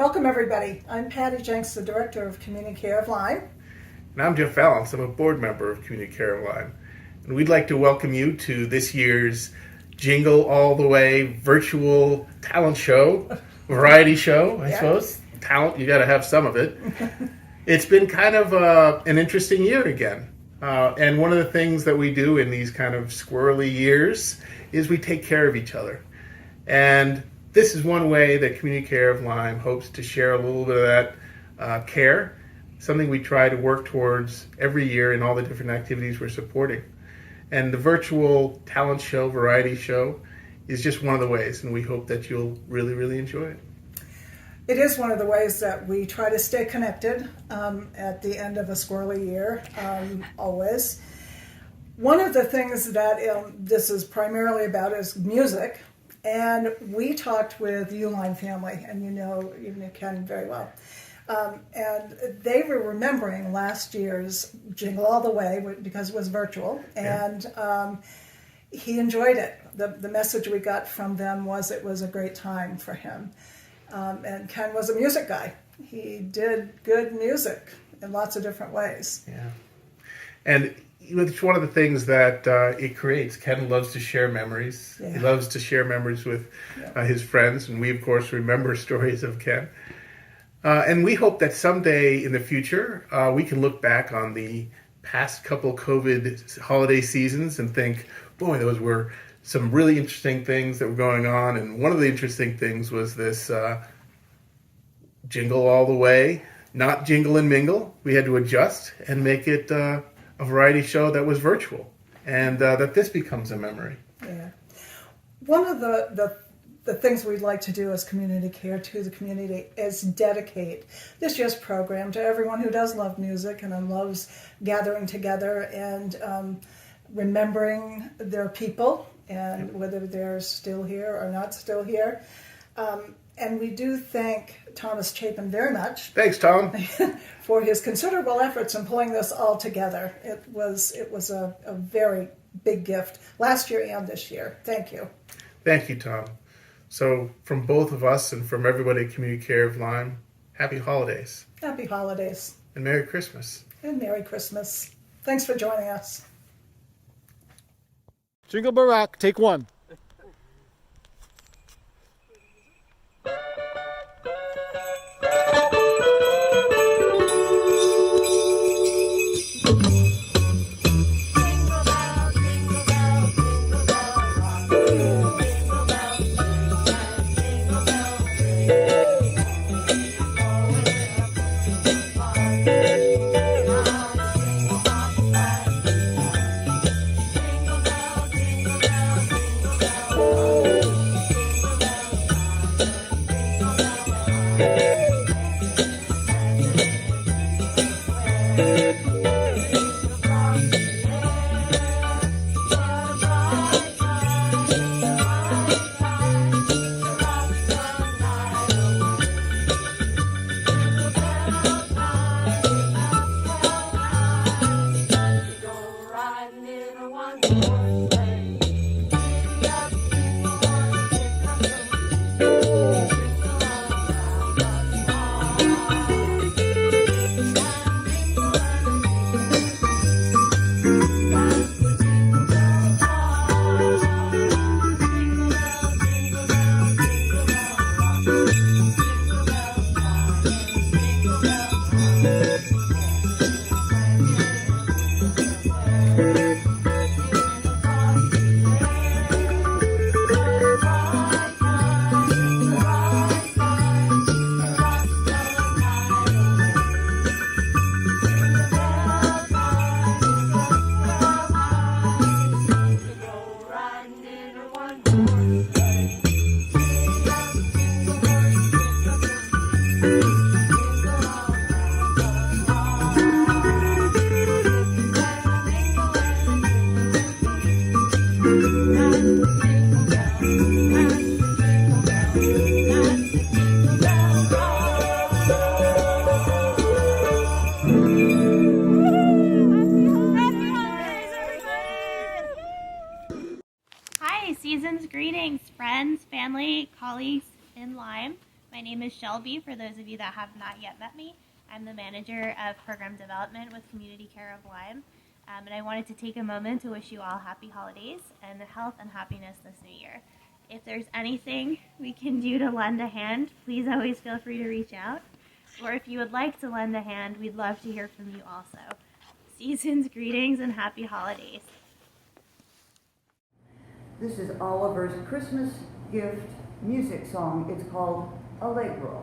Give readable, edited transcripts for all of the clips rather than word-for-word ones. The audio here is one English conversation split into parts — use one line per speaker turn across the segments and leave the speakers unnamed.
Welcome, everybody. I'm Patty Jenks, the Director of CommunityCare of Lyme.
And I'm Jeff Valance. I'm a board member of CommunityCare of Lyme. And we'd like to welcome you to this year's Jingle All The Way virtual talent show, variety show, I suppose. Talent, you got to have some of it. It's been kind of an interesting year again. And one of the things that we do in these kind of squirrely years is we take care of each other. And this is one way that CommunityCare of Lyme hopes to share a little bit of that care, something we try to work towards every year in all the different activities we're supporting. And the virtual talent show, variety show, is just one of the ways, and we hope that you'll really, really enjoy it.
It is one of the ways that we try to stay connected at the end of a squirrely year, always. One of the things that this is primarily about is music. And we talked with the Lyme family, and you know Ken very well. And they were remembering last year's Jingle All The Way because it was virtual, and he enjoyed it. The message we got from them was it was a great time for him. And Ken was a music guy. He did good music in lots of different ways.
Yeah. And it's one of the things that it creates. Ken loves to share memories. Yeah. He loves to share memories with his friends, and we, of course, remember stories of Ken. And we hope that someday in the future, we can look back on the past couple COVID holiday seasons and think, boy, those were some really interesting things that were going on. And one of the interesting things was this Jingle All The Way, not Jingle and Mingle. We had to adjust and make it a variety show that was virtual, and that this becomes a memory.
Yeah. One of the things we'd like to do as community care to the community is dedicate this year's program to everyone who does love music and loves gathering together and remembering their people, and whether they're still here or not still here. And we do thank Thomas Chapin very much.
Thanks, Tom.
For his considerable efforts in pulling this all together. It was a very big gift last year and this year. Thank you.
Thank you, Tom. So from both of us and from everybody at CommunityCare of Lyme, happy holidays.
Happy holidays.
And Merry Christmas.
And Merry Christmas. Thanks for joining us.
Jingle Barack, take one.
Hi, season's greetings, friends, family, colleagues in Lyme. My name is Shelby, for those of you that have not yet met me. I'm the manager of program development with CommunityCare of Lyme. And I wanted to take a moment to wish you all happy holidays and health and happiness this new year. If there's anything we can do to lend a hand, please always feel free to reach out. Or if you would like to lend a hand, we'd love to hear from you also. Season's greetings and happy holidays.
This is Oliver's Christmas gift music song. It's called Allegro.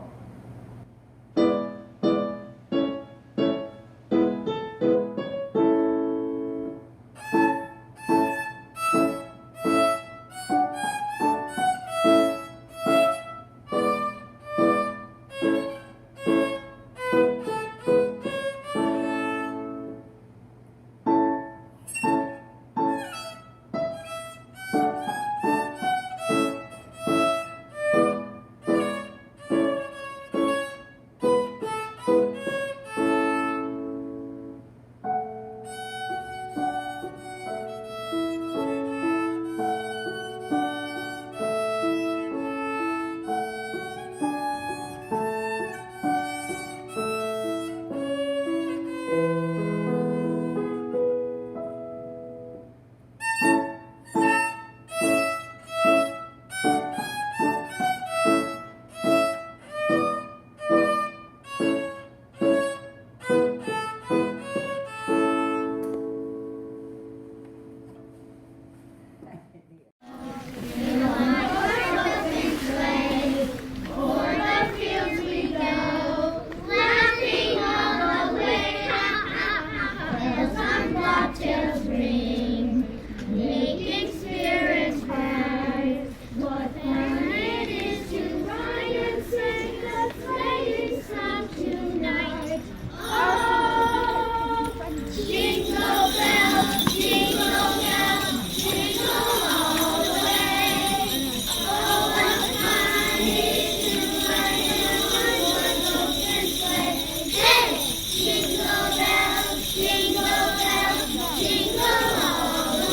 Jingle bells, jingle all the way. Oh, what fun it is to ride in one horse open sleigh. Jingle bells, jingle all the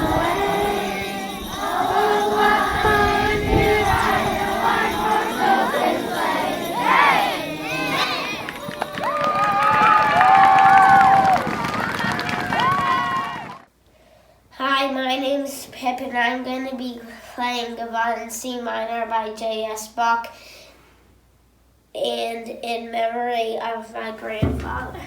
way. Oh, what fun it is to ride in one horse open sleigh.
Hi, my name is Pip, and I'm going to be playing Gavotte in C minor by J.S. Bach, and in memory of my grandfather.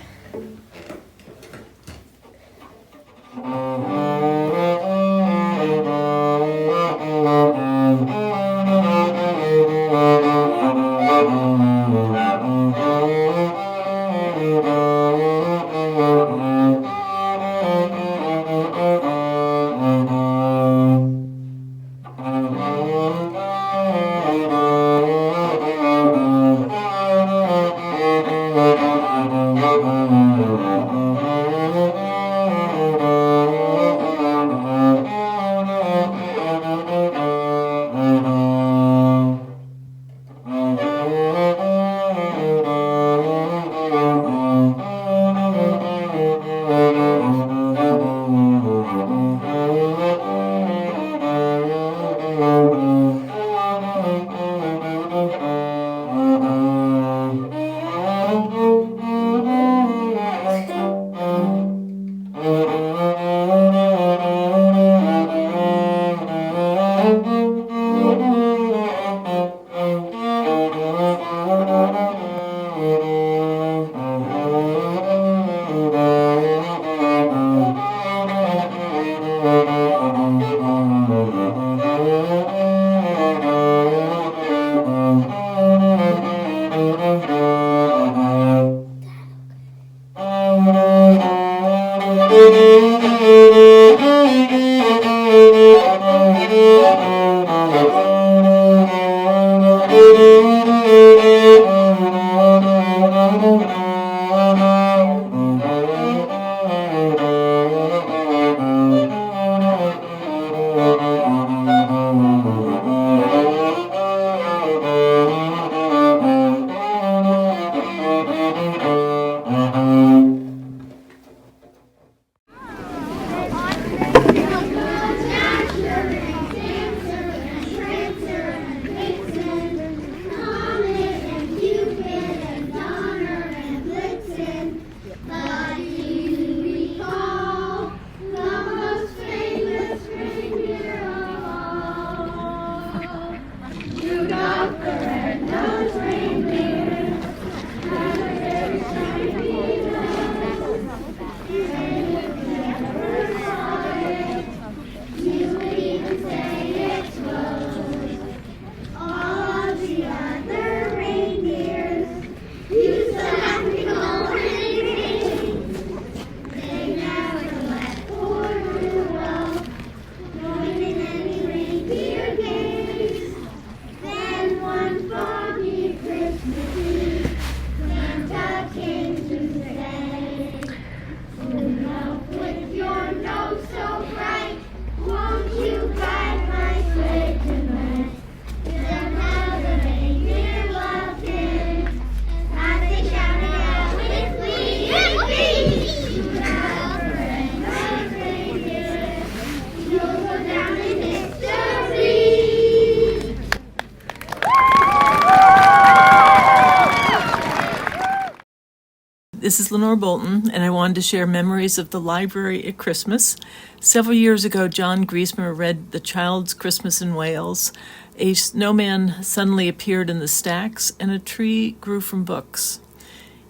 This is Lenore Bolton, and I wanted to share memories of the library at Christmas. Several years ago, John Griesmer read The Child's Christmas in Wales. A snowman suddenly appeared in the stacks, and a tree grew from books.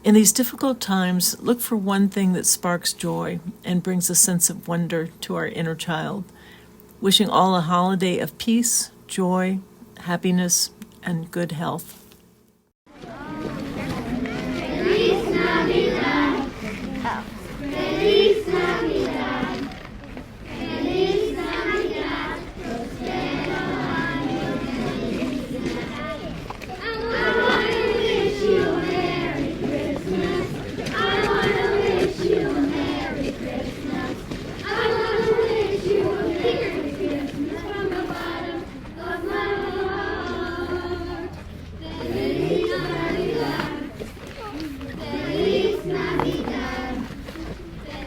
In these difficult times, look for one thing that sparks joy and brings a sense of wonder to our inner child. Wishing all a holiday of peace, joy, happiness, and good health.
Feliz Navidad. Feliz Navidad. Feliz Navidad. Prospero año felicidad. I wanna wish you a Merry Christmas. I wanna wish you a Merry Christmas. I wanna wish you a Merry Christmas from the bottom of my heart. Feliz Navidad. Feliz Navidad,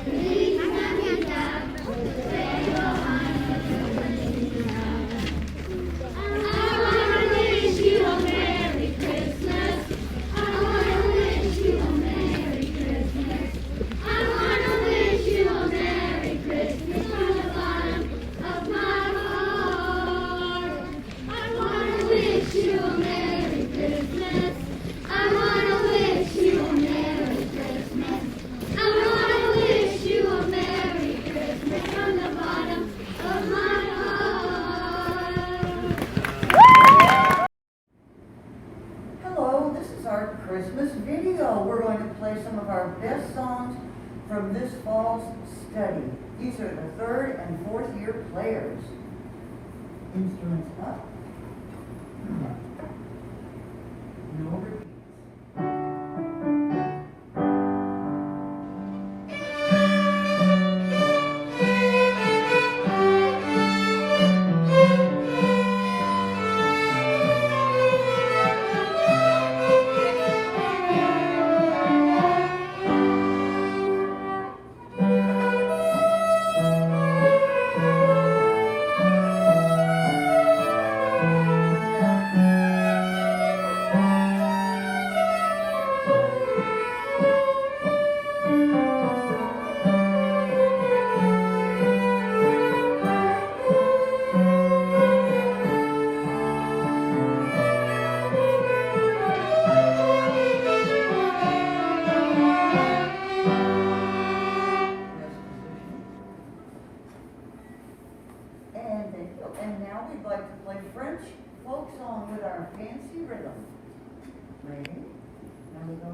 Feliz Navidad, prospero año felicidad. I wanna wish you a Merry Christmas. I wanna wish you a Merry Christmas. I wanna wish you a Merry Christmas from the bottom of my heart. I wanna wish you a Merry Christmas. I wanna wish you a Merry Christmas. I wanna wish you a Merry Christmas from the bottom of my heart.
Hello, this is our Christmas video. We're going to play some of our best songs from this fall's study. These are the 3rd and 4th year players. Instruments up. No repeats. And thank you. And now we'd like to play French folk song with our fancy rhythm. Ready? Now we go.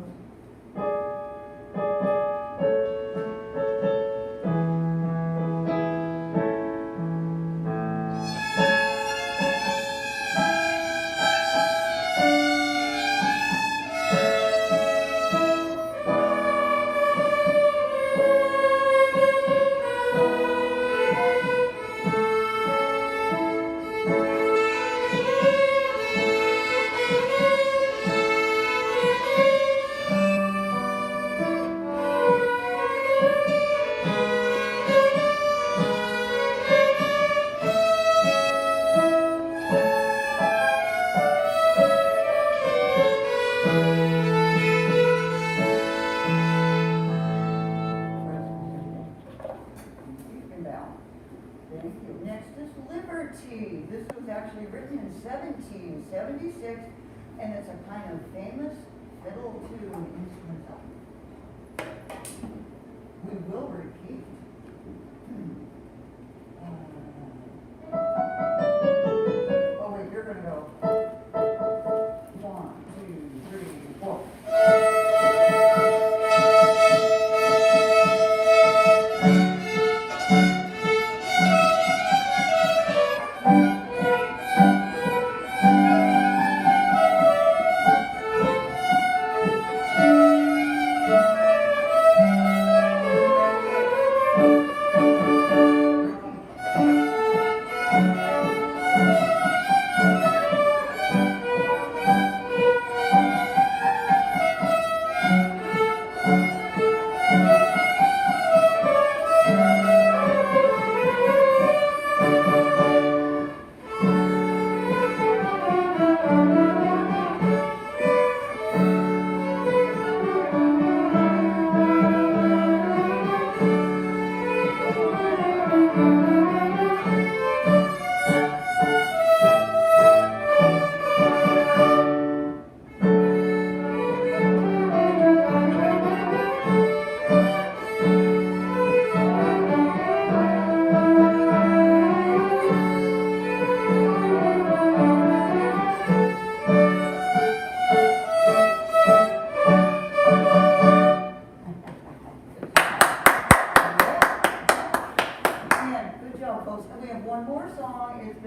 Thank you. Next is Liberty. This was actually written in 1776, and it's a kind of famous fiddle tune instrumental. We will repeat. Oh wait, you're gonna go. 1, 2, 3, 4.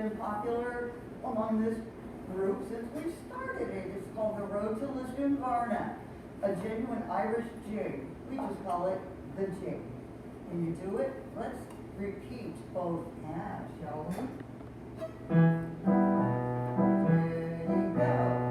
been popular among this group since we started it. It's called the Road to Lisbon Varna, a genuine Irish jig. We just call it the jig. Can you do it? Let's repeat both halves, shall we? Ready, go.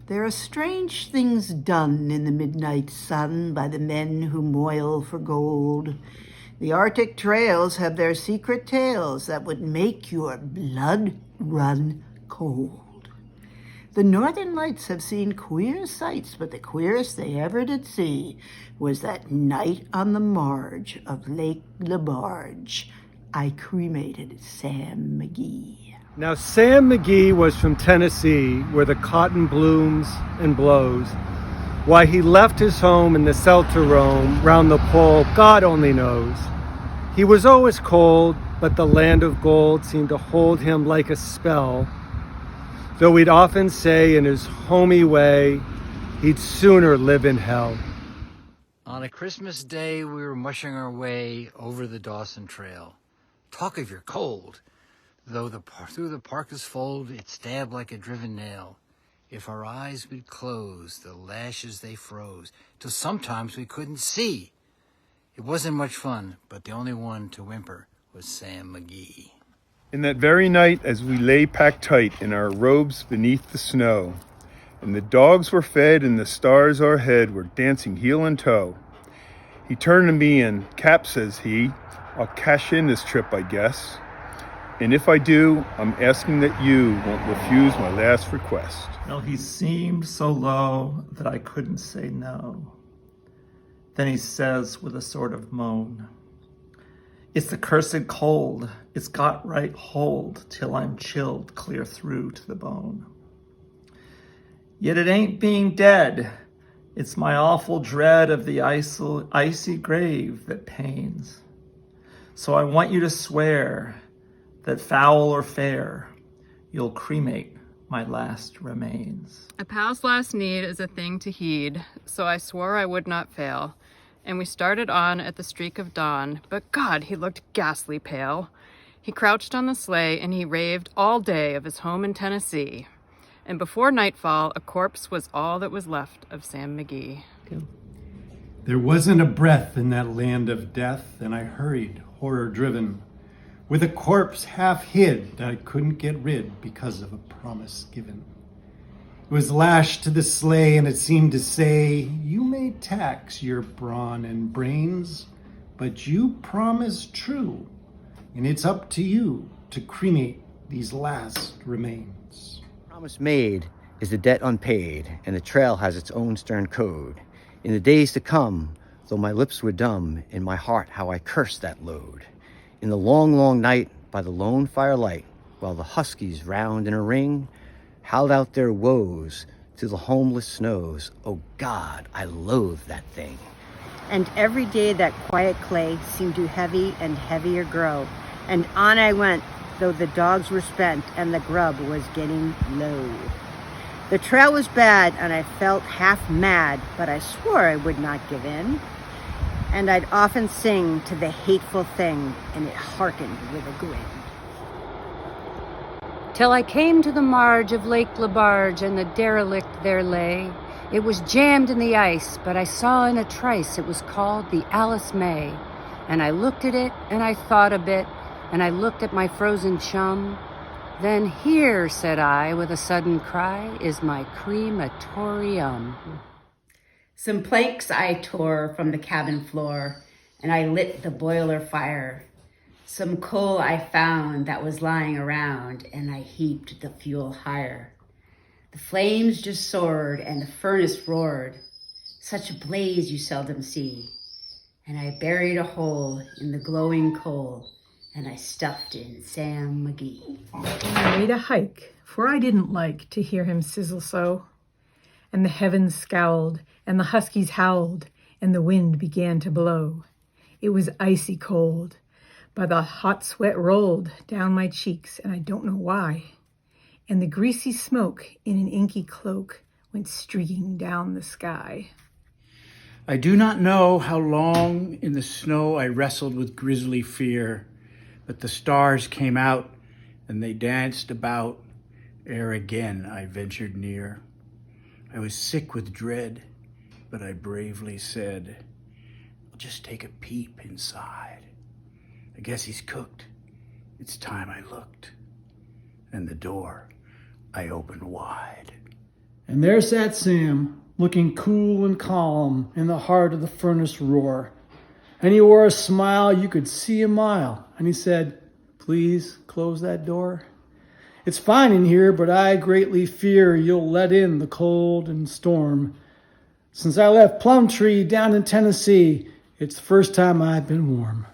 There are strange things done in the midnight sun by the men who moil for gold. The Arctic trails have their secret tales that would make your blood run cold. The Northern Lights have seen queer sights, but the queerest they ever did see was that night on the marge of Lake LaBarge. I cremated Sam McGee.
Now, Sam McGee was from Tennessee, where the cotton blooms and blows. Why he left his home in the South to roam round the pole, God only knows. He was always cold, but the land of gold seemed to hold him like a spell. Though he'd often say in his homey way, he'd sooner live in hell.
On a Christmas day, we were mushing our way over the Dawson Trail. Talk of your cold. Though through the parka's fold, it stabbed like a driven nail. If our eyes would close, the lashes they froze, till sometimes we couldn't see. It wasn't much fun, but the only one to whimper was Sam McGee.
In that very night, as we lay packed tight in our robes beneath the snow, and the dogs were fed and the stars o'erhead were dancing heel and toe, he turned to me and, "Cap," says he, "I'll cash in this trip, I guess. And if I do, I'm asking that you won't refuse my last request."
Well, he seemed so low that I couldn't say no. Then he says with a sort of moan, "It's the cursed cold. It's got right hold till I'm chilled clear through to the bone. Yet it ain't being dead. It's my awful dread of the icy grave that pains. So I want you to swear that foul or fair, you'll cremate my last remains.
A pal's last need is a thing to heed, so I swore I would not fail. And we started on at the streak of dawn, but God, he looked ghastly pale. He crouched on the sleigh and he raved all day of his home in Tennessee. And before nightfall, a corpse was all that was left of Sam McGee.
There wasn't a breath in that land of death, and I hurried, horror-driven, with a corpse half hid that I couldn't get rid because of a promise given. It was lashed to the sleigh, and it seemed to say, "You may tax your brawn and brains, but you promised true, and it's up to you to cremate these last remains."
Promise made is the debt unpaid, and the trail has its own stern code. In the days to come, though my lips were dumb, in my heart how I cursed that load. In the long, long night, by the lone firelight, while the huskies round in a ring howled out their woes to the homeless snows, oh God, I loathe that thing.
And every day that quiet clay seemed to heavy and heavier grow, and on I went, though the dogs were spent and the grub was getting low. The trail was bad and I felt half mad, but I swore I would not give in. And I'd often sing to the hateful thing, and it hearkened with a grin.
Till I came to the marge of Lake Labarge, and the derelict there lay. It was jammed in the ice, but I saw in a trice it was called the Alice May. And I looked at it, and I thought a bit, and I looked at my frozen chum. Then here, said I, with a sudden cry, is my crematorium.
Some planks I tore from the cabin floor, and I lit the boiler fire. Some coal I found that was lying around, and I heaped the fuel higher. The flames just soared, and the furnace roared. Such a blaze you seldom see. And I buried a hole in the glowing coal, and I stuffed in Sam McGee.
I made a hike, for I didn't like to hear him sizzle so. And the heavens scowled, and the huskies howled, and the wind began to blow. It was icy cold, but the hot sweat rolled down my cheeks, and I don't know why. And the greasy smoke in an inky cloak went streaking down the sky.
I do not know how long in the snow I wrestled with grisly fear, but the stars came out and they danced about ere again I ventured near. I was sick with dread, but I bravely said, I'll just take a peep inside. I guess he's cooked. It's time I looked. And the door I opened wide.
And there sat Sam, looking cool and calm in the heart of the furnace roar. And he wore a smile you could see a mile. And he said, please close that door. It's fine in here, but I greatly fear you'll let in the cold and storm. Since I left Plumtree down in Tennessee, it's the first time I've been warm.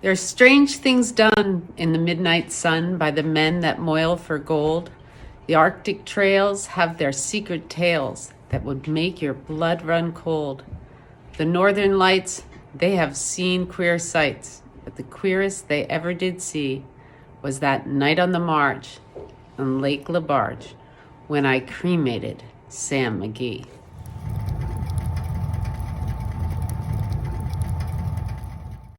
There's strange things done in the midnight sun by the men that moil for gold. The Arctic trails have their secret tales that would make your blood run cold. The northern lights, they have seen queer sights, but the queerest they ever did see was that night on the march on Lake Labarge when I cremated Sam McGee.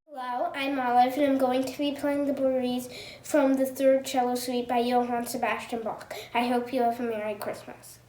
Hello, I'm Olive, and I'm going to be playing the Breeze from the Third Cello Suite by Johann Sebastian Bach. I hope you have a Merry Christmas.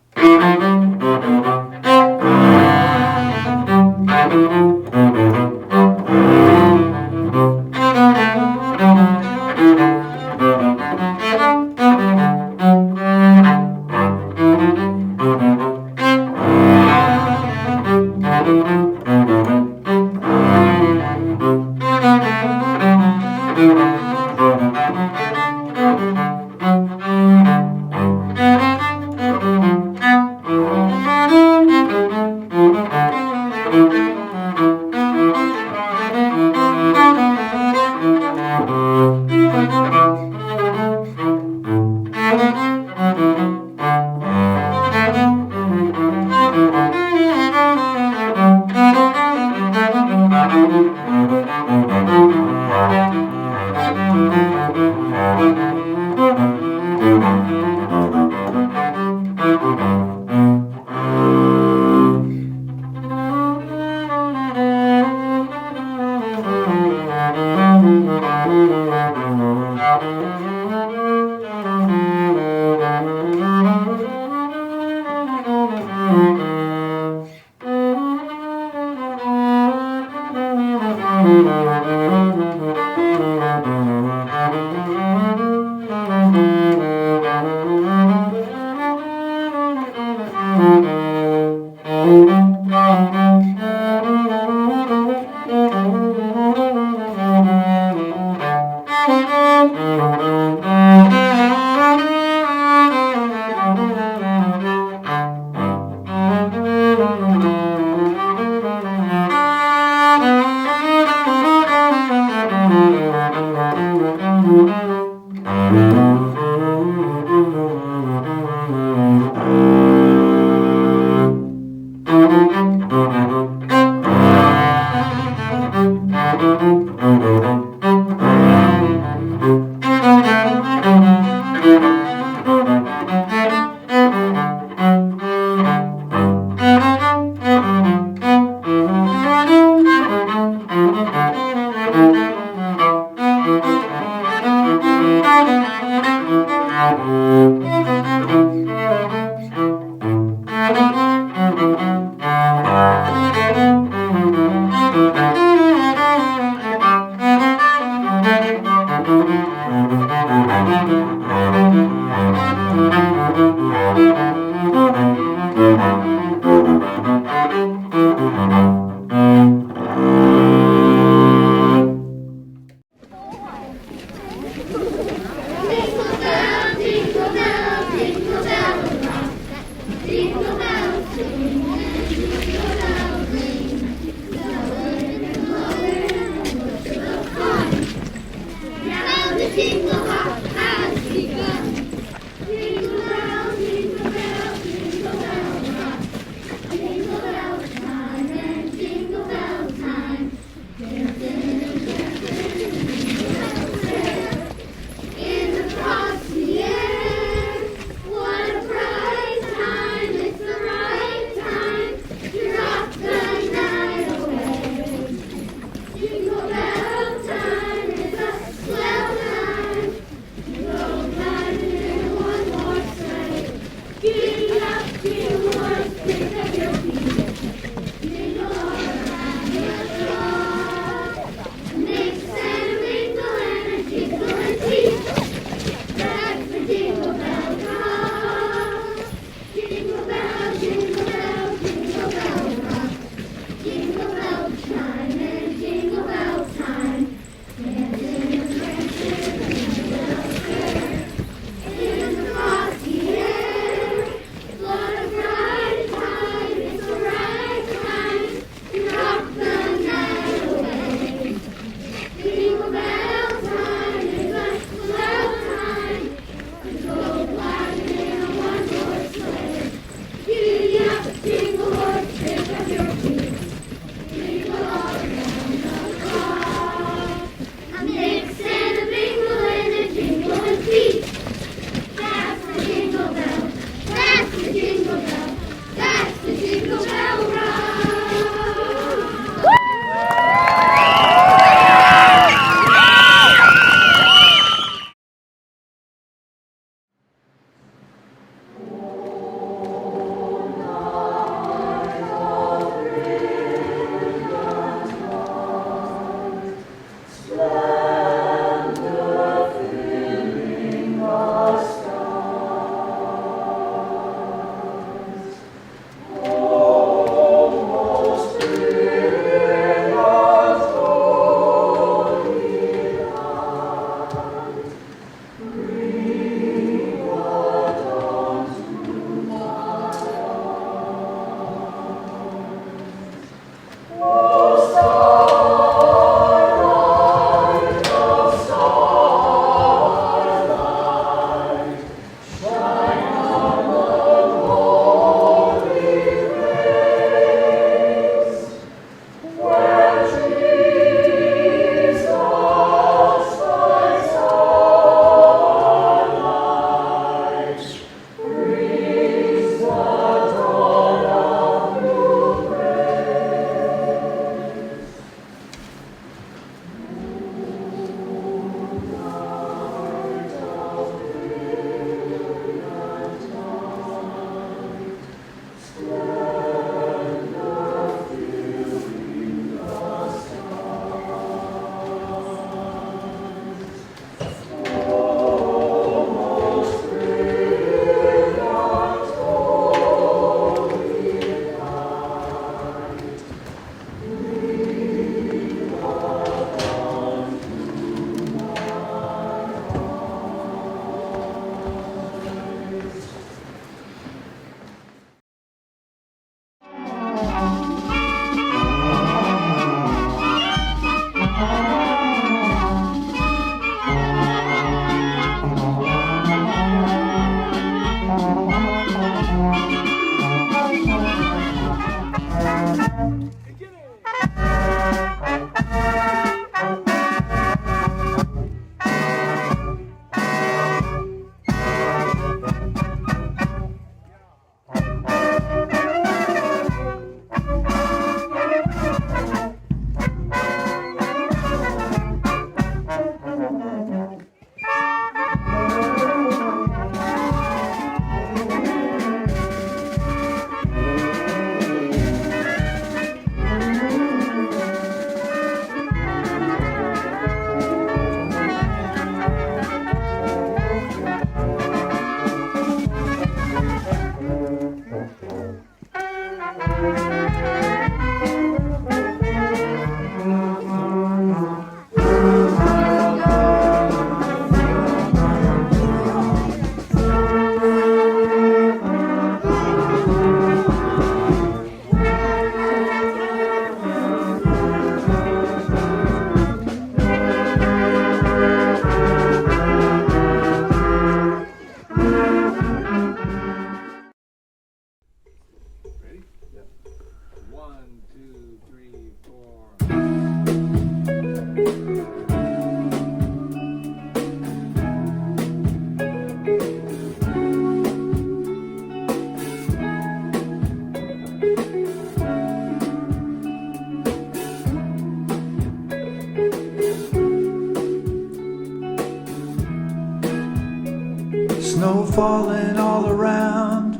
Snow falling all around,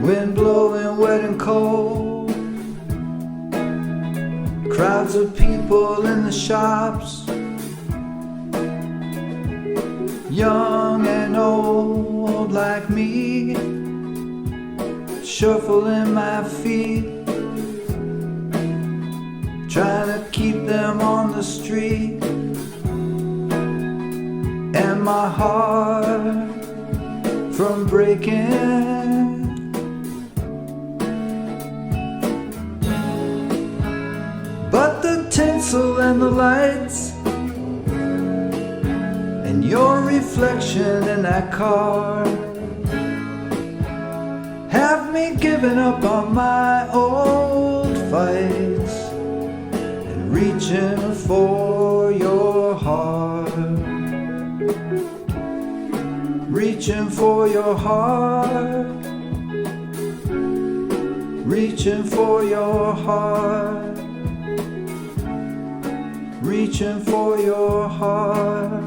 wind blowing wet and cold, crowds of people in the shops, young and old like me, shuffling my feet, trying to keep them on the street. And my heart from breaking. But the tinsel and the lights and your reflection in that car have me giving up on my old fights and reaching for your heart. Reaching for your heart, reaching for your heart, reaching for your heart.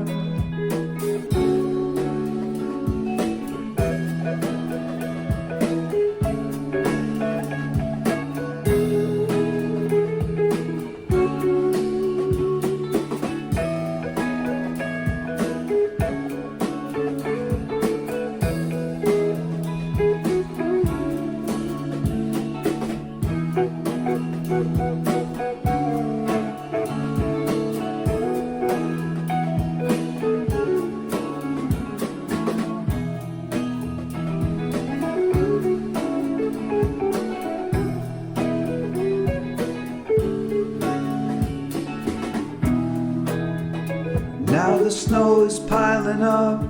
Now the snow is piling up,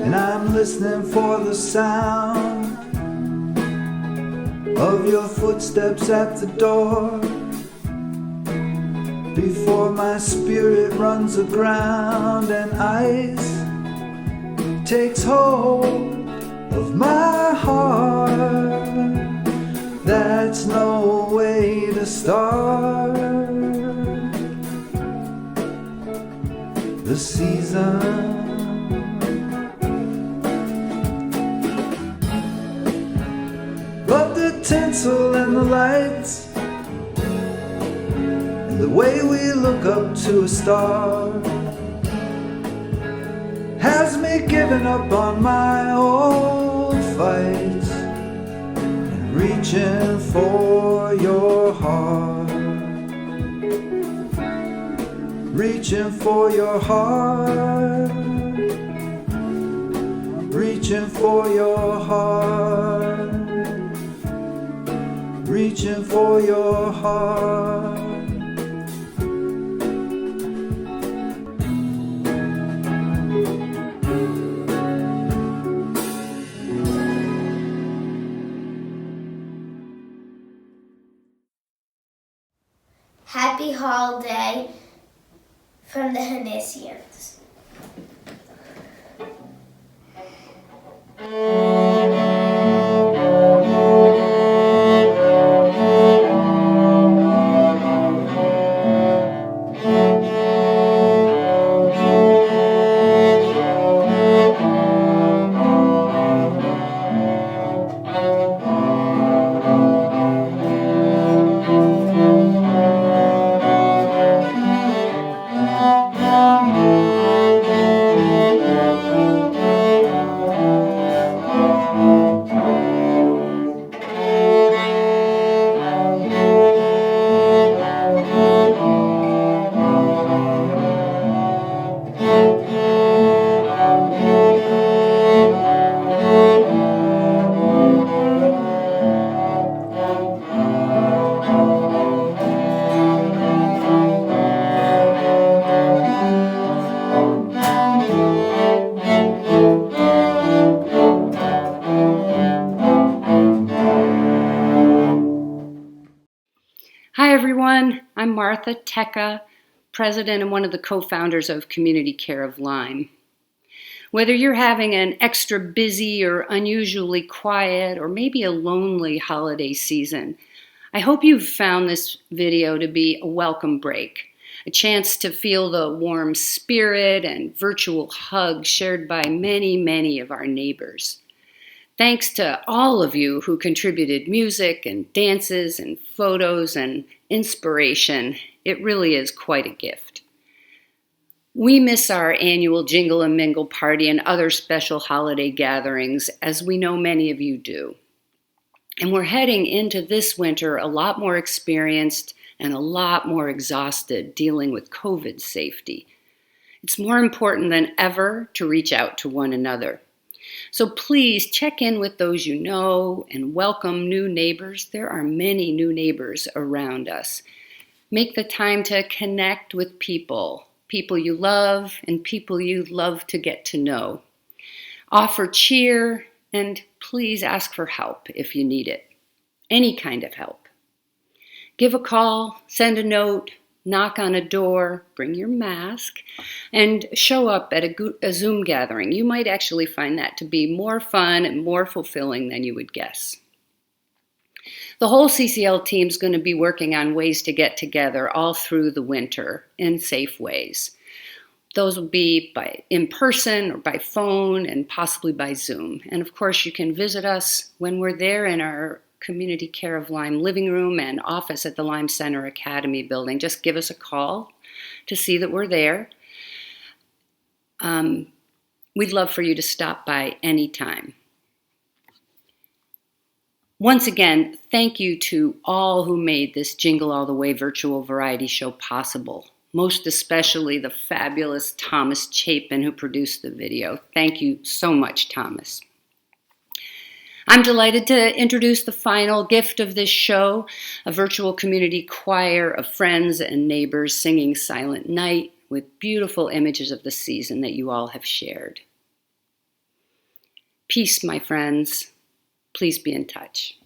and I'm listening for the sound of your footsteps at the door, before my spirit runs aground and ice takes hold of my heart. That's no way to start the season. But the tinsel and the lights and the way we look up to a star has me giving up on my old fights and reaching for your heart. Reaching for your heart, reaching for your heart, reaching for your heart.
Happy holiday from the Hanisians.
I'm Martha Tecca, president and one of the co-founders of CommunityCare of Lyme. Whether you're having an extra busy or unusually quiet or maybe a lonely holiday season, I hope you've found this video to be a welcome break, a chance to feel the warm spirit and virtual hug shared by many, many of our neighbors. Thanks to all of you who contributed music and dances and photos and inspiration. It really is quite a gift. We miss our annual Jingle and Mingle party and other special holiday gatherings, as we know many of you do. And we're heading into this winter a lot more experienced and a lot more exhausted dealing with COVID safety. It's more important than ever to reach out to one another. So please check in with those you know and welcome new neighbors. There are many new neighbors around us. Make the time to connect with people you love and people you love to get to know. Offer cheer and please ask for help if you need it. Any kind of help. Give a call, send a note, knock on a door, bring your mask, and show up at a Zoom gathering. You might actually find that to be more fun and more fulfilling than you would guess. The whole CCL team is going to be working on ways to get together all through the winter in safe ways. Those will be in person or by phone and possibly by Zoom. And of course, you can visit us when we're there in our CommunityCare of Lyme living room and office at the Lyme Center Academy building. Just give us a call to see that we're there. We'd love for you to stop by anytime. Once again, thank you to all who made this Jingle All The Way virtual variety show possible, most especially the fabulous Thomas Chapin who produced the video. Thank you so much, Thomas. I'm delighted to introduce the final gift of this show, a virtual community choir of friends and neighbors singing Silent Night with beautiful images of the season that you all have shared. Peace, my friends. Please be in touch.